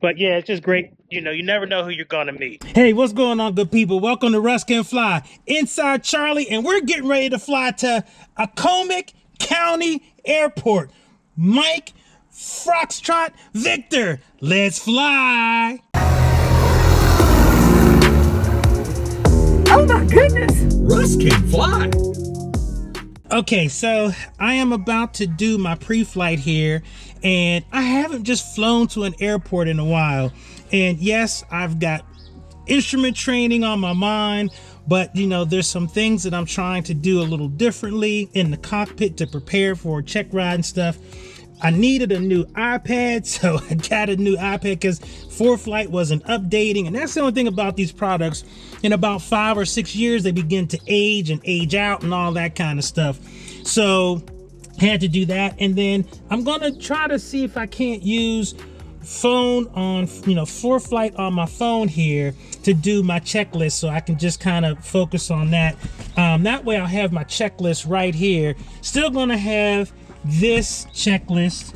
But yeah, it's just great. You never know who you're going to meet. Hey, what's going on, good people? Welcome to Russ Can Fly. Inside Charlie, and we're getting ready to fly to Accomack County Airport. Mike, Foxtrot, Victor, let's fly. Oh my goodness! Russ can fly. Okay, so I am about to do my pre-flight here, and I haven't just flown to an airport in a while. And yes, I've got instrument training on my mind, but there's some things that I'm trying to do a little differently in the cockpit to prepare for a check ride and stuff. I needed a new iPad, so I got a new iPad because ForeFlight wasn't updating. And that's the only thing about these products. In about 5 or 6 years, they begin to age and age out and all that kind of stuff. So had to do that. And then I'm going to try to see if I can't use phone on, ForeFlight on my phone here to do my checklist, so I can just kind of focus on that. That way I'll have my checklist right here. Still going to have this checklist,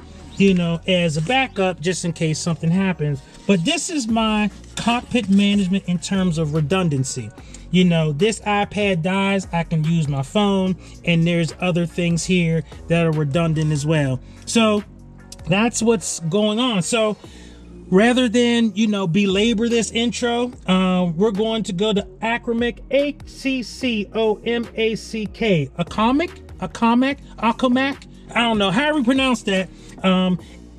as a backup just in case something happens. But this is my cockpit management in terms of redundancy. This iPad dies, I can use my phone, and there's other things here that are redundant as well. So that's what's going on. So rather than, belabor this intro, we're going to go to Accomack, A-C-C-O-M-A-C-K, Accomack, I don't know how we pronounce that,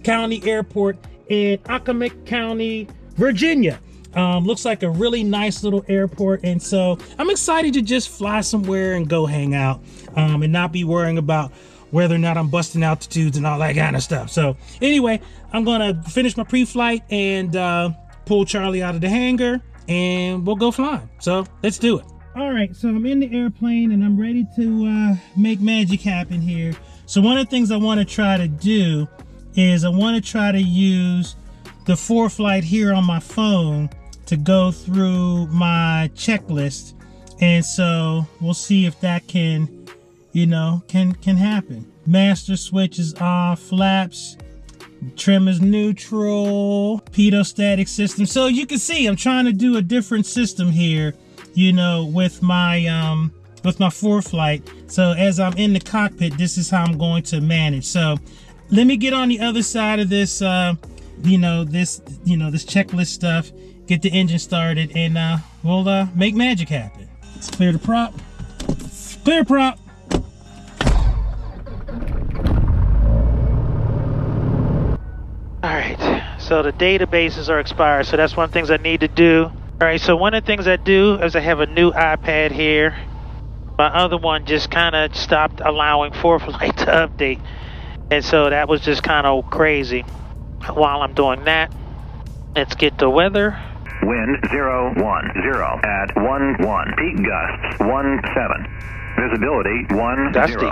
County Airport in Accomack County, Virginia. Looks like a really nice little airport, and so I'm excited to just fly somewhere and go hang out, and not be worrying about whether or not I'm busting altitudes and all that kind of stuff. So anyway, I'm gonna finish my pre-flight and pull Charlie out of the hangar, and we'll go flying. So let's do it. All right, so I'm in the airplane and I'm ready to make magic happen here. So one of the things I want to try to do is I want to try to use the ForeFlight here on my phone to go through my checklist, and so we'll see if that can can happen. Master switch is off, flaps, trim is neutral, pedostatic system. So you can see I'm trying to do a different system here, with my ForeFlight. So as I'm in the cockpit, this is how I'm going to manage. So let me get on the other side of this, this checklist stuff, get the engine started, and we'll make magic happen. Let's clear the prop. Clear prop. All right, so the databases are expired, so that's one of the things I need to do. All right, so one of the things I do is I have a new iPad here. My other one just kind of stopped allowing ForeFlight to update, and so that was just kind of crazy. While I'm doing that, let's get the weather. Wind 010 at 11. Peak gusts 17. Visibility 10. Dusty.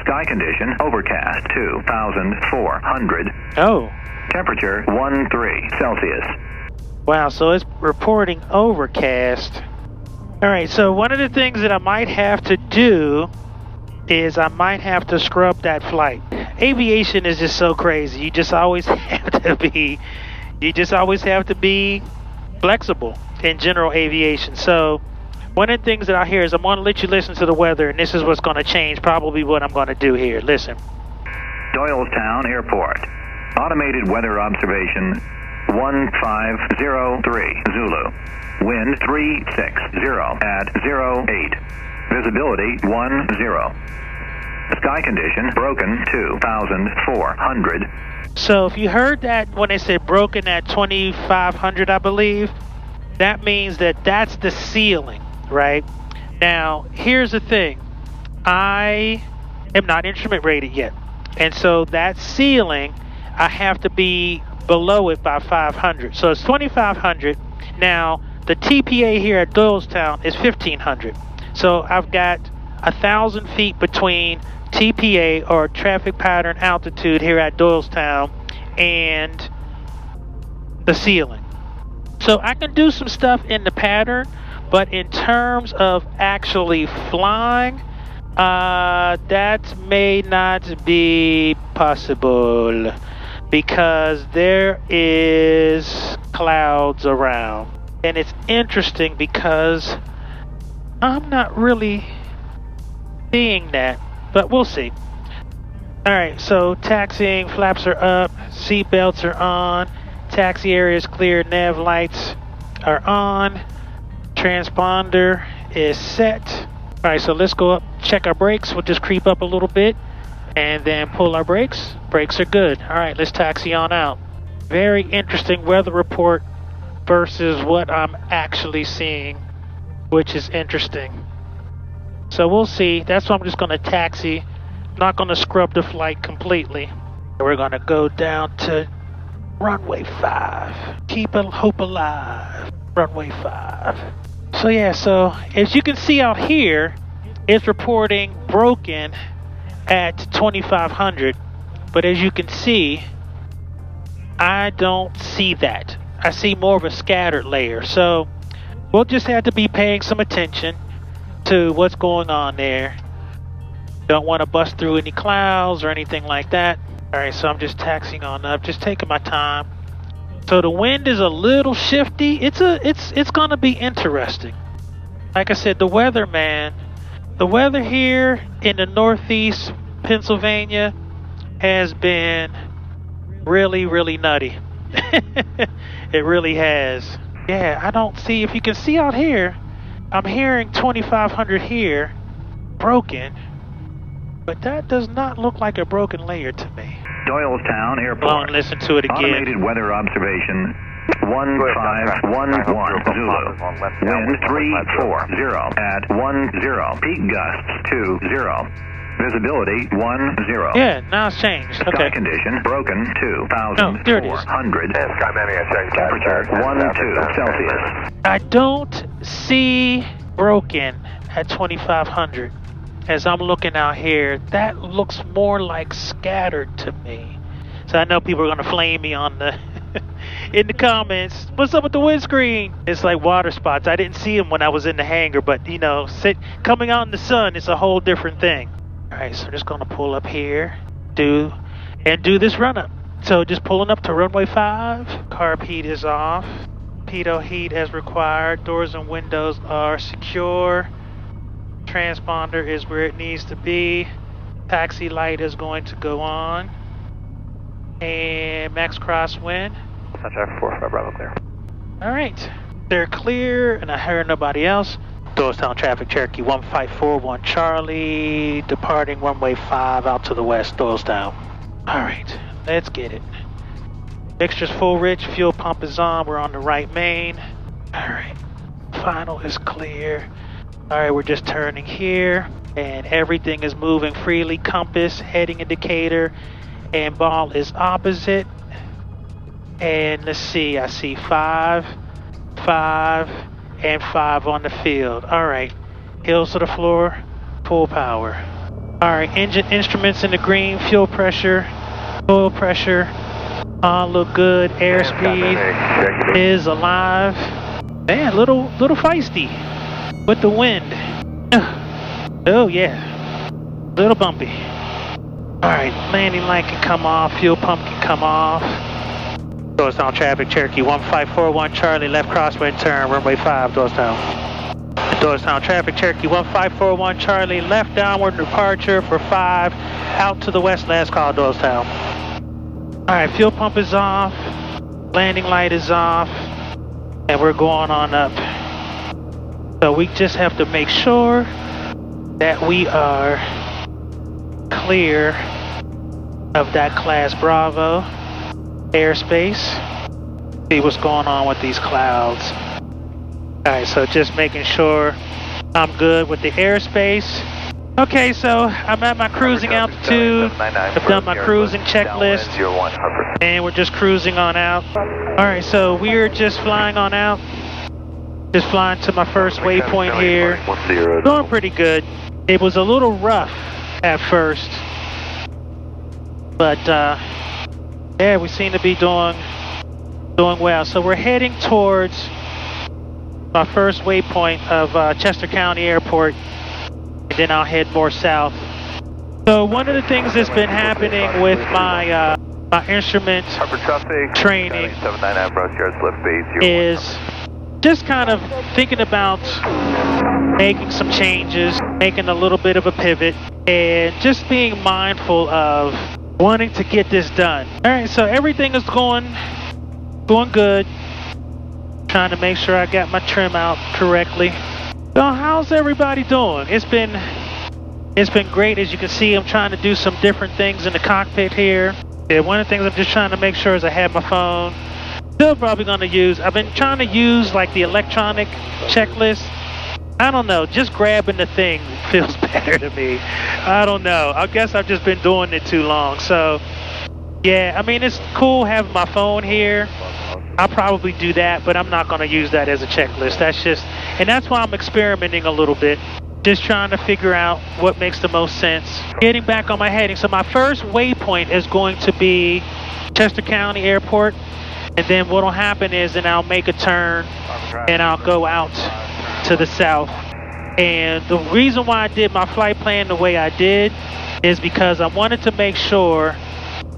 Sky condition overcast 2,400. Oh. Temperature 13 Celsius. Wow, so it's reporting overcast. All right, so one of the things that I might have to do is I might have to scrub that flight. Aviation is just so crazy. You just always have to be flexible in general aviation. So one of the things that I hear is I'm going to let you listen to the weather, and this is what's going to change probably what I'm going to do here. Listen. Doylestown Airport. Automated weather observation 1503 Zulu. Wind 360 at 08. Visibility 10. Sky condition broken 2,400. So if you heard that when they said broken at 2,500, I believe, that means that that's the ceiling, right? Now, here's the thing. I am not instrument rated yet. And so that ceiling, I have to be below it by 500. So it's 2,500. Now, the TPA here at Doylestown is 1,500. So I've got 1,000 feet between TPA, or traffic pattern altitude, here at Doylestown and the ceiling. So I can do some stuff in the pattern, but in terms of actually flying, that may not be possible. because there is clouds around. And it's interesting because I'm not really seeing that, but we'll see. Alright, so taxiing, flaps are up, seat belts are on, taxi area is clear, nav lights are on, transponder is set. Alright, so let's go up, check our brakes. We'll just creep up a little bit and then pull our brakes. Brakes are good. Alright, let's taxi on out. Very interesting weather report versus what I'm actually seeing, which is interesting. So we'll see. That's why I'm just going to taxi. Not going to scrub the flight completely. We're going to go down to runway 5. Keep hope alive. Runway 5. So yeah, so as you can see out here, it's reporting broken at 2500. But as you can see, I don't see that. I see more of a scattered layer. So we'll just have to be paying some attention to what's going on there. Don't want to bust through any clouds or anything like that. Alright, so I'm just taxiing on up, just taking my time. So the wind is a little shifty. It's gonna be interesting. Like I said, the weather, man. The weather here in the northeast Pennsylvania has been really, really nutty. It really has. Yeah, I don't see, if you can see out here, I'm hearing 2500 here, broken. But that does not look like a broken layer to me. Doylestown Airport. Go and listen to it again. Automated weather observation 1511 Zulu. Wind 340 at 10. Peak gusts 20. Visibility 10. Yeah, now it's changed. Sky Okay. condition broken 2,400. There it is. Temperature 12 Celsius. I don't see broken at 2500. As I'm looking out here, that looks more like scattered to me. So I know people are gonna flame me on the in the comments. What's up with the windscreen? It's like water spots. I didn't see them when I was in the hangar, but you know, coming out in the sun, it's a whole different thing. All right, so I'm just gonna pull up here, do this run up. So just pulling up to runway 5. Carb heat is off. Pitot heat as required. Doors and windows are secure. Transponder is where it needs to be. Taxi light is going to go on. And max crosswind. Sunshine 45 Bravo clear. Alright, they're clear and I hear nobody else. Doylestown traffic, Cherokee 1541 Charlie, departing runway 5 out to the west, Doylestown. Alright, let's get it. Mixture's full rich, fuel pump is on, we're on the right main. Alright, final is clear. Alright, we're just turning here and everything is moving freely. Compass, heading indicator, and ball is opposite. And let's see, I see 5, 5, and 5 on the field. Alright, heels to the floor, full power. Alright, engine instruments in the green, fuel pressure, oil pressure, all look good. Airspeed is alive. Man, little feisty with the wind. Oh yeah, little bumpy. Alright, landing light can come off, fuel pump can come off. Doylestown traffic, Cherokee 1541 Charlie, left crosswind turn, runway 5, Doylestown. Doylestown traffic, Cherokee 1541 Charlie, left downward departure for 5, out to the west, last call, Doylestown. Alright, fuel pump is off, landing light is off, and we're going on up. So we just have to make sure that we are clear of that class Bravo airspace. See what's going on with these clouds. Alright, so just making sure I'm good with the airspace. Okay, so I'm at my cruising altitude. I've done my cruising checklist. And we're just cruising on out. Alright, so we're just flying on out. Just flying to my first waypoint here. Going pretty good. It was a little rough at first. But yeah, we seem to be doing well. So we're heading towards my first waypoint of Chester County Airport, and then I'll head more south. So one of the things that's been happening with my my instrument training is just kind of thinking about making some changes, making a little bit of a pivot, and just being mindful of wanting to get this done. All right, so everything is going good. Trying to make sure I got my trim out correctly. So how's everybody doing? It's been great. As you can see, I'm trying to do some different things in the cockpit here. Yeah, one of the things I'm just trying to make sure is I have my phone. Still probably going to use, I've been trying to use like the electronic checklist. I don't know, just grabbing the thing feels better to me. I don't know. I guess I've just been doing it too long. So, yeah, I mean, it's cool having my phone here. I'll probably do that, but I'm not going to use that as a checklist. And that's why I'm experimenting a little bit. Just trying to figure out what makes the most sense. Getting back on my heading. So my first waypoint is going to be Chester County Airport. And then what'll happen is then I'll make a turn and I'll go out to the south. And the reason why I did my flight plan the way I did is because I wanted to make sure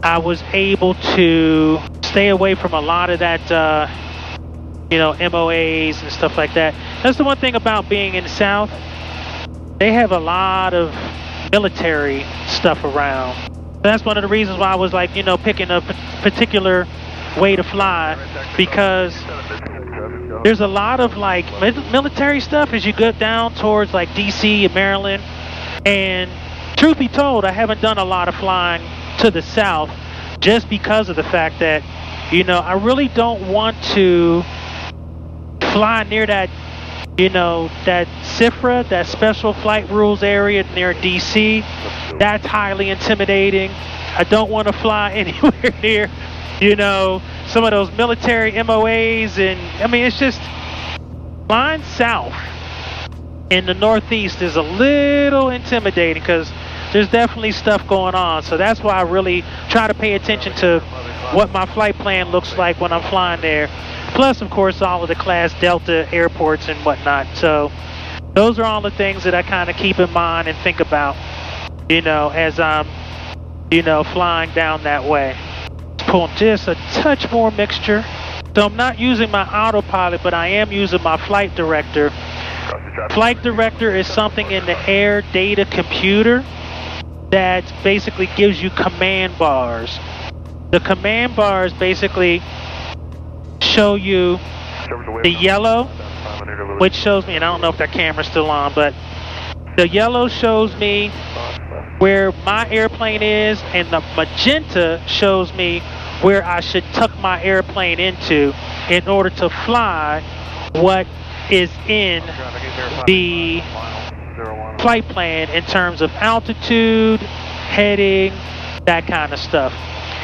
I was able to stay away from a lot of that, MOAs and stuff like that. That's the one thing about being in the south. They have a lot of military stuff around. That's one of the reasons why I was like, picking a particular way to fly, because there's a lot of like military stuff as you go down towards like DC and Maryland. And truth be told, I haven't done a lot of flying to the south just because of the fact that, I really don't want to fly near that, that CFRA, that Special Flight Rules area near DC. That's highly intimidating. I don't want to fly anywhere near, some of those military MOAs. And I mean, it's just flying south in the Northeast is a little intimidating because there's definitely stuff going on. So that's why I really try to pay attention to what my flight plan looks like when I'm flying there. Plus, of course, all of the Class Delta airports and whatnot. So those are all the things that I kind of keep in mind and think about, as I'm, flying down that way. Pull just a touch more mixture. So I'm not using my autopilot, but I am using my flight director. Flight director is something in the air data computer that basically gives you command bars. The command bars basically show you the yellow, which shows me, and I don't know if that camera's still on, but the yellow shows me where my airplane is, and the magenta shows me where I should tuck my airplane into in order to fly what is in the flight plan in terms of altitude, heading, that kind of stuff.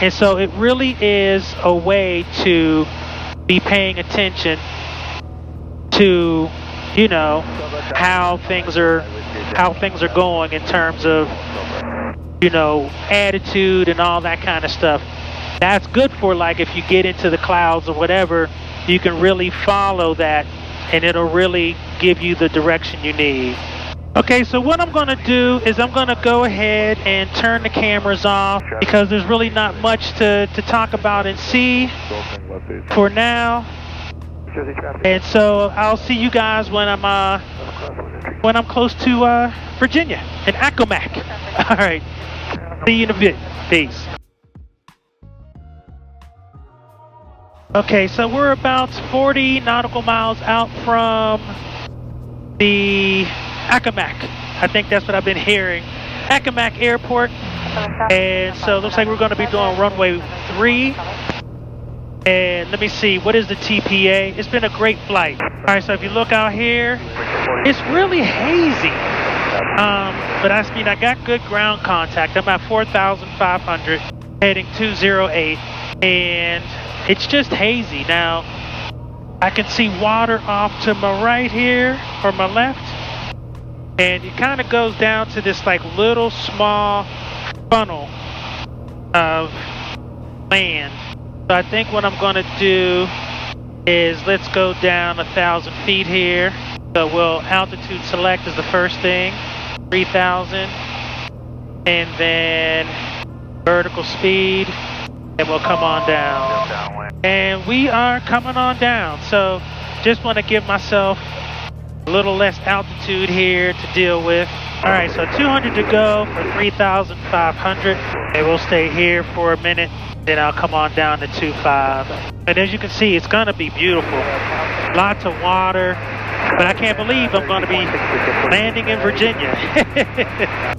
And so it really is a way to be paying attention to, how things are going in terms of, attitude and all that kind of stuff. That's good for like if you get into the clouds or whatever, you can really follow that and it'll really give you the direction you need. Okay, so what I'm going to do is I'm going to go ahead and turn the cameras off because there's really not much to talk about and see for now. And so I'll see you guys when I'm close to Virginia and Accomack. All right, see you in a bit. Peace. Okay, so we're about 40 nautical miles out from the Accomack. I think that's what I've been hearing. Accomack Airport. And so it looks like we're going to be doing runway 3. And let me see, what is the TPA? It's been a great flight. All right, so if you look out here, it's really hazy. But I got good ground contact. I'm at 4,500, heading 208. And it's just hazy. Now, I can see water off to my right here, or my left. And it kind of goes down to this like little small funnel of land. So I think what I'm going to do is let's go down 1,000 feet here. So we'll altitude select is the first thing, 3,000. And then vertical speed and we'll come on down. And we are coming on down. So just want to give myself a little less altitude here to deal with. All right, so 200 to go for 3,500. And we'll stay here for a minute. Then I'll come on down to 2.5. And as you can see, it's going to be beautiful. Lots of water. But I can't believe I'm going to be landing in Virginia.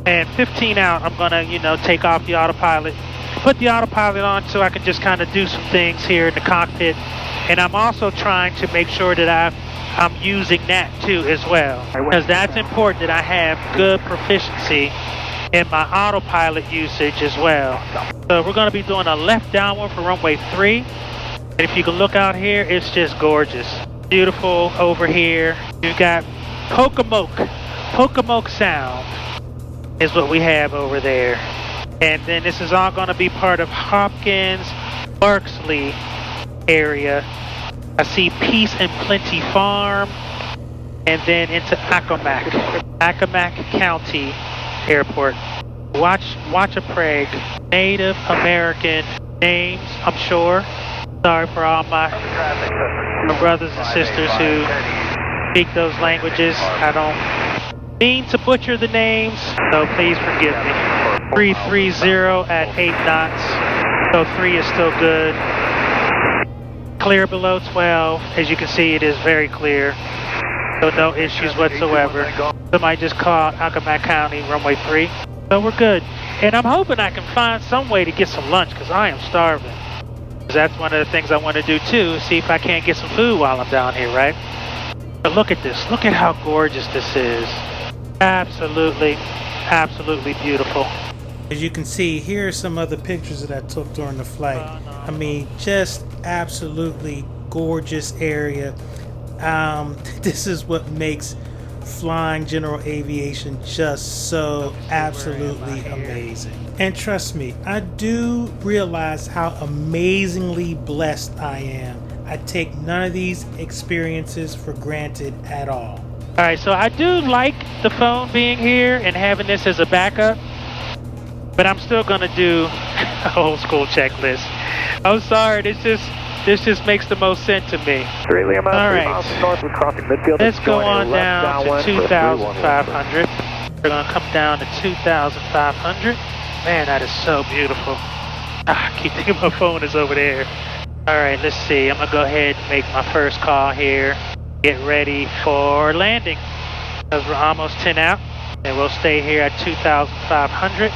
And 15 out, I'm going to, take off the autopilot. Put the autopilot on so I can just kind of do some things here in the cockpit. And I'm also trying to make sure that I'm using that too as well. Because that's important that I have good proficiency in my autopilot usage as well. So we're going to be doing a left downwind for runway 3. And if you can look out here, it's just gorgeous. Beautiful over here. You've got Pocomoke Sound is what we have over there. And then this is all going to be part of Hopkins, Berkeley area. I see Peace and Plenty Farm, and then into Accomack County Airport. Watch a Prague. Native American names, I'm sure. Sorry for all my brothers and sisters who speak those languages. I don't mean to butcher the names, so please forgive me. 330 at 8 knots, so 3 is still good. Clear below 12. As you can see, it is very clear, so no issues whatsoever. Somebody just called Accomack County runway 3, so we're good. And I'm hoping I can find some way to get some lunch, because I am starving. That's one of the things I want to do too, see if I can't get some food while I'm down here, right? But look at this. Look at how gorgeous this is. Absolutely, absolutely beautiful. As you can see, here are some other pictures that I took during the flight. I mean, just absolutely gorgeous area. This is what makes flying general aviation just so absolutely amazing. And trust me, I do realize how amazingly blessed I am. I take none of these experiences for granted at all. All right, so I do like the phone being here and having this as a backup, but I'm still gonna do a old school checklist. I'm sorry, this just makes the most sense to me. All right, let's go on down to 2,500. We're gonna come down to 2,500. Man, that is so beautiful. I keep thinking my phone is over there. All right, let's see. I'm gonna go ahead and make my first call here. Get ready for landing. Because we're almost 10 out, and we'll stay here at 2,500.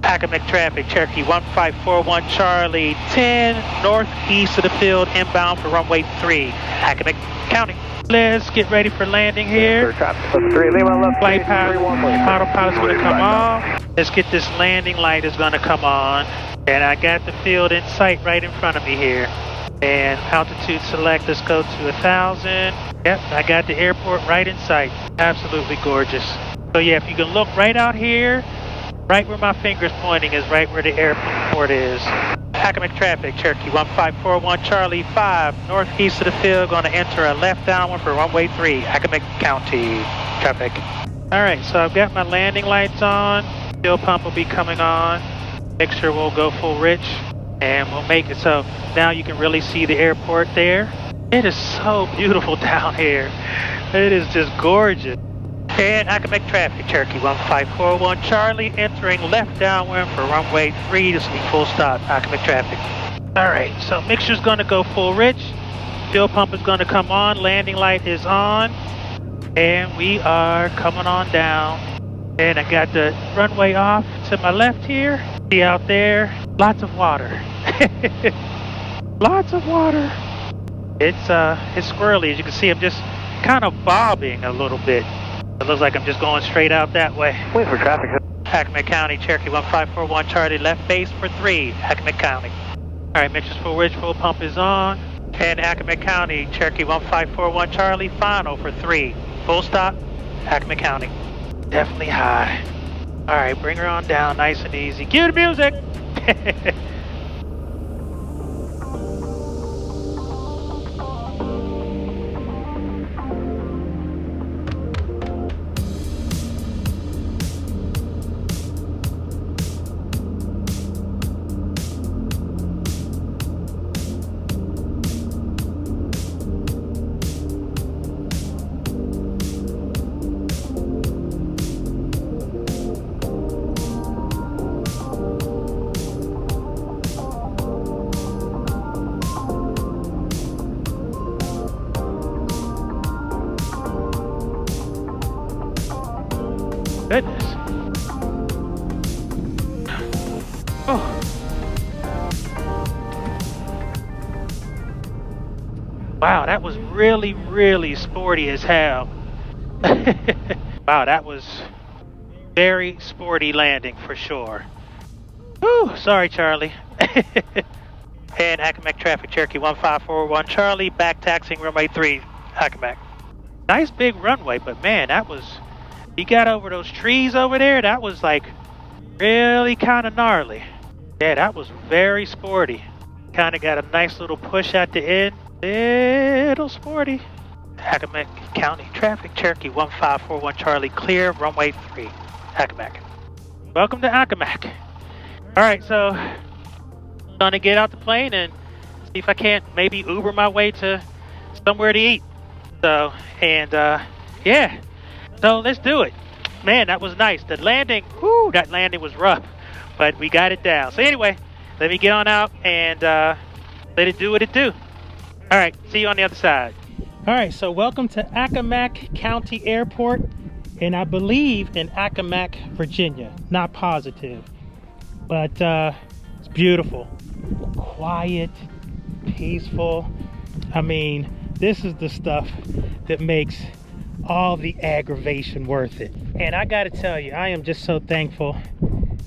Accomack traffic, Cherokee 1541 Charlie, 10 northeast of the field, inbound for runway 3, Accomack County. Let's get ready for landing here. Flight autopilot's going to come on. Let's get this landing light is going to come on. And I got the field in sight right in front of me here. And altitude select, let's go to 1,000. Yep, I got the airport right in sight. Absolutely gorgeous. So yeah, if you can look right out here, right where my finger's pointing is right where the airport is. Accomack traffic, Cherokee 1541 Charlie 5, northeast of the field, going to enter a left downwind for runway 3, Accomack County traffic. All right, so I've got my landing lights on. Fuel pump will be coming on. Make sure we'll go full rich, and we'll make it so now you can really see the airport there. It is so beautiful down here. It is just gorgeous. And Accomack traffic, Cherokee 1541 Charlie, entering left downwind for runway 3. This will be full stop, Accomack traffic. All right, so mixture's going to go full rich. Fuel pump is going to come on. Landing light is on. And we are coming on down. And I got the runway off to my left here. See out there, lots of water. Lots of water. It's squirrely. As you can see, I'm just kind of bobbing a little bit. It looks like I'm just going straight out that way. Wait for traffic. Accomack County, Cherokee 1541 Charlie, left base for 3, Accomack County. All right, mixtures full rich, full pump is on. And Accomack County, Cherokee 1541 Charlie, final for 3, full stop, Accomack County. Definitely high. All right, bring her on down, nice and easy. Cue the music. goodness. Oh. Wow, that was really, really sporty as hell. Wow, that was very sporty landing for sure. Whew, sorry, Charlie. And Accomack traffic, Cherokee 1541 Charlie, back taxiing runway 3, Accomack. Nice big runway, but man, that was, he got over those trees over there, that was like really kind of gnarly. Yeah, that was very sporty. Kind of got a nice little push at the end. Little sporty. Accomack County traffic, Cherokee 1541 Charlie, clear, runway 3, Accomack. Welcome to Accomack. All right, so I'm gonna get out the plane and see if I can't maybe Uber my way to somewhere to eat. So, and yeah, so let's do it. Man, that was nice. The landing, whoo, that landing was rough, but we got it down. So anyway, let me get on out and let it do what it do. All right, see you on the other side. All right, so welcome to Accomack County Airport, and I believe in Accomack, Virginia. Not positive, but it's beautiful, quiet, peaceful. I mean, this is the stuff that makes all the aggravation worth it. And I gotta tell you, I am just so thankful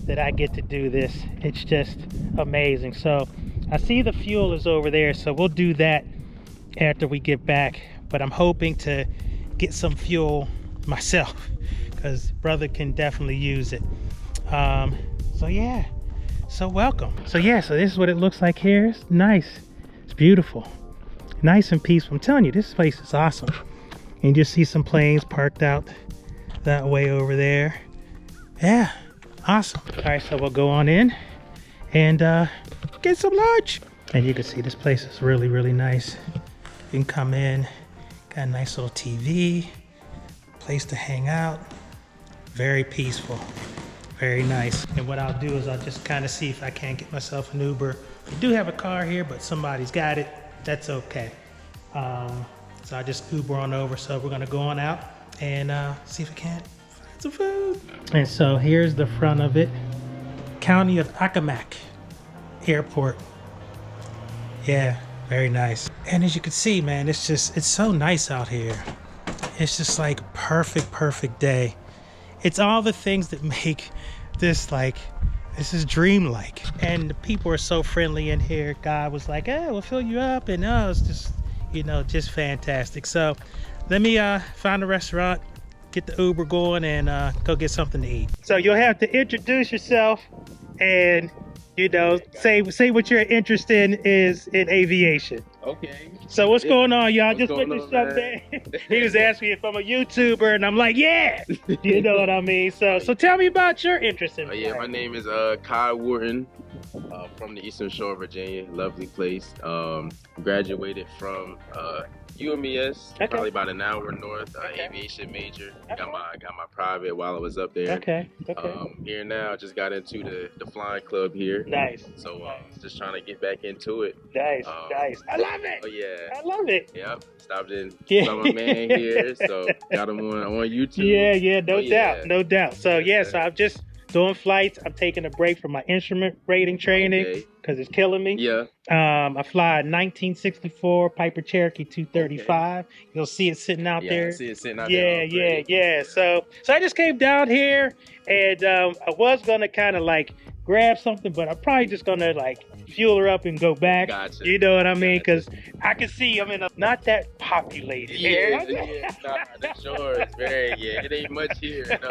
that I get to do this. It's just amazing. So I see the fuel is over there, so we'll do that after we get back. But I'm hoping to get some fuel myself because brother can definitely use it. So yeah, so welcome. So yeah, so this is what it looks like here. It's nice, it's beautiful, nice and peaceful. I'm telling you, this place is awesome. And you just see some planes parked out that way over there. Yeah, awesome. All right, so we'll go on in and get some lunch. And you can see this place is really, really nice. You can come in, got a nice little TV, place to hang out. Very peaceful, very nice. And what I'll do is I'll just kind of see if I can't get myself an Uber. We do have a car here, but somebody's got it. That's okay. So I just Uber on over. So we're gonna go on out and see if we can't find some food. And so here's the front of it. County of Accomack Airport. Yeah, very nice. And as you can see, man, it's so nice out here. It's just like perfect day. It's all the things that make this like, this is dreamlike. And the people are so friendly in here. God was like, hey, we'll fill you up. And it's just, you know, just fantastic. So let me find a restaurant, get the Uber going, and go get something to eat. So you'll have to introduce yourself and, you know, say what your interest in is in aviation. Okay. So what's going on, y'all? What's Just going witnessed on, something. He was asking me if I'm a YouTuber, and I'm like, yeah. You know what I mean? So tell me about your interest in yeah, my name is Kai Wharton, from the Eastern Shore of Virginia. Lovely place. Graduated from UMES, okay. Probably about an hour north. Okay. Aviation major. Okay. Got my private while I was up there. Okay. Here now, just got into the flying club here. Nice. So just trying to get back into it. Nice. I love it. Oh yeah. I love it. Yep. Stopped in. Yeah. Saw my man here, so got him on YouTube. Yeah, no doubt. So Yeah. so I'm just doing flights. I'm taking a break from my instrument rating training because it's killing me. Yeah. I fly a 1964 Piper Cherokee 235. Okay. You'll see it sitting out there. I see it sitting out there. Yeah. So I just came down here and I was gonna kind of like grab something, but I'm probably just gonna like fuel her up and go back. Gotcha. You know what I mean? Because I can see I'm in a not that populated area. The shore is very, it ain't much here. No,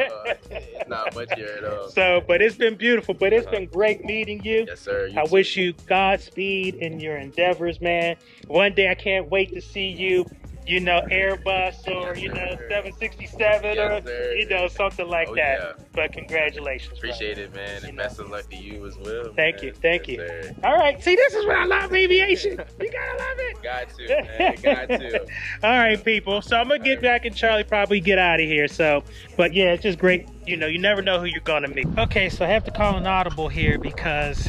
it's not much here at all. So, but it's been beautiful. But it's been great meeting you. Yes, sir. I wish you Godspeed in your endeavors, man. One day I can't wait to see you, you know, Airbus or, you know, 767 or, you know, something like that. Yeah. But congratulations. Appreciate it, man. And best of luck to you as well. Thank man. you. Sir. All right. See, this is what I love aviation. You gotta love it. Got to, man. Got to. All right, people. So I'm gonna get back and Charlie probably get out of here. So, but yeah, it's just great. You know, you never know who you're gonna meet. Okay, so I have to call an audible here because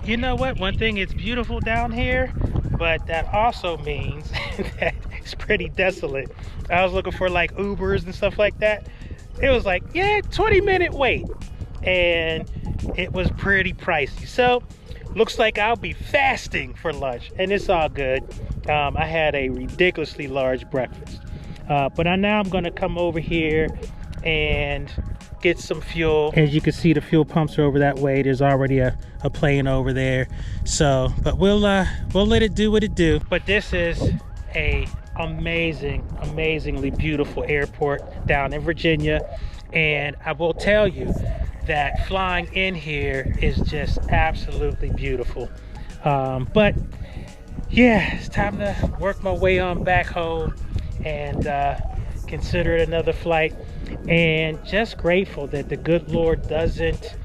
you know what? One thing, it's beautiful down here, but that also means that it's pretty desolate. I was looking for like Ubers and stuff like that. it was like, yeah, 20-minute wait. And it was pretty pricey. So looks like I'll be fasting for lunch, and it's all good. I had a ridiculously large breakfast. But now I'm gonna come over here and get some fuel. As you can see, the fuel pumps are over that way. There's already a plane over there. So, but we'll let it do what it do. But this is a amazingly beautiful airport down in Virginia. And I will tell you that flying in here is just absolutely beautiful. But yeah, it's time to work my way on back home and consider it another flight. And just grateful that the good Lord doesn't,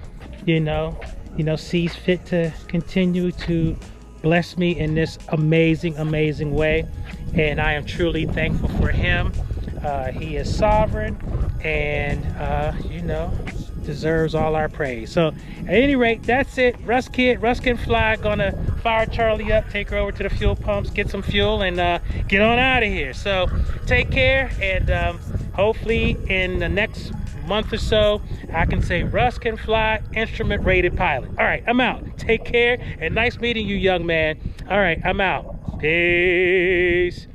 sees fit to continue to bless me in this amazing way. And I am truly thankful for him. He is sovereign and, deserves all our praise. So at any rate, that's it. Russ can fly. Gonna fire Charlie up, take her over to the fuel pumps, get some fuel, and get on out of here. So take care, and hopefully in the next month or so, I can say Russ can fly, instrument rated pilot. All right, I'm out. Take care, and nice meeting you, young man. All right, I'm out. Peace.